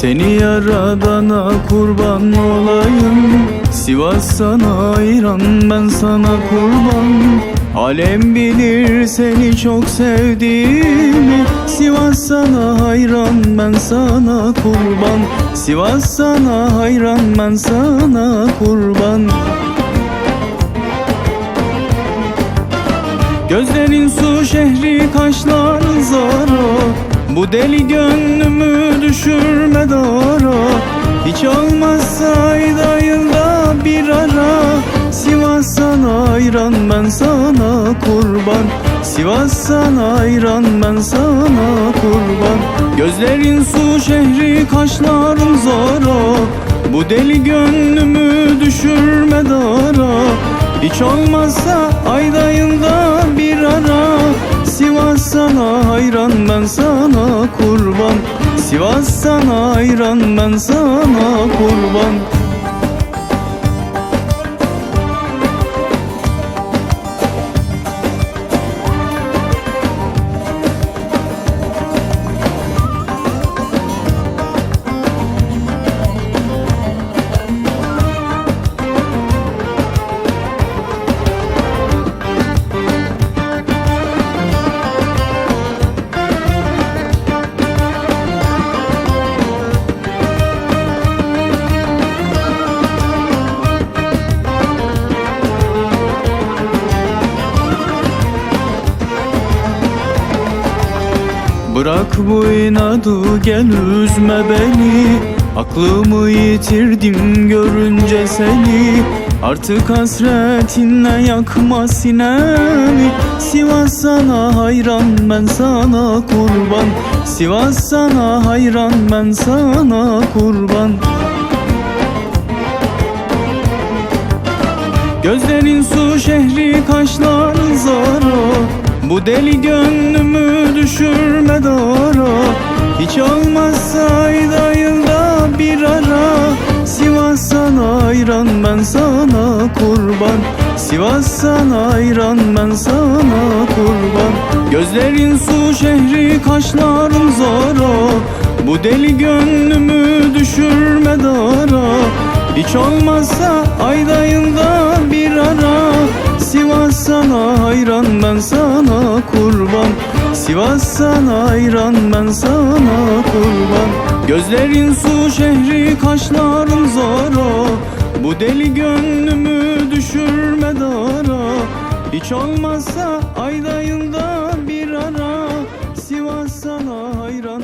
Seni yaradana kurban olayım. Sivas sana hayran, ben sana kurban. Alem bilir seni çok sevdiğimi. Sivas sana hayran, ben sana kurban. Sivas sana hayran, ben sana kurban. Gözlerin su şehri, kaşların zara. Bu deli gönlümü düşürme dara. Hiç olmazsa ayda yılda bir ara. Sivas sana hayran, ben sana kurban. Sivas sana hayran, ben sana kurban. Gözlerin su şehri, kaşların zara. Bu deli gönlümü düşürme dara. Hiç olmazsa ayda yılda bir ara. Sivas sana hayran, ben sana kurban. Sivas sana hayran, ben sana kurban. Bırak bu inadı, gel üzme beni. Aklımı yitirdim görünce seni. Artık hasretinle yakma sinemi. Sivas sana hayran, ben sana kurban. Sivas sana hayran, ben sana kurban. Gözlerin su şehri, kaşların zara. Bu deli gönlümü düşürme dara. Hiç olmazsa ayda yılda bir ara. Sivas sana hayran, ben sana kurban. Sivas sana hayran, ben sana kurban. Gözlerin su şehri, kaşların zara. Bu deli gönlümü düşürme dara. Hiç olmazsa ayda yılda bir ara. Sivas sana hayran, ben sana kurban. Sivas sana hayran, ben sana kurban. Gözlerin su şehri, kaşların zara. Bu deli gönlümü düşürme dara. Hiç olmazsa ayda yılda bir ara. Sivas sana hayran,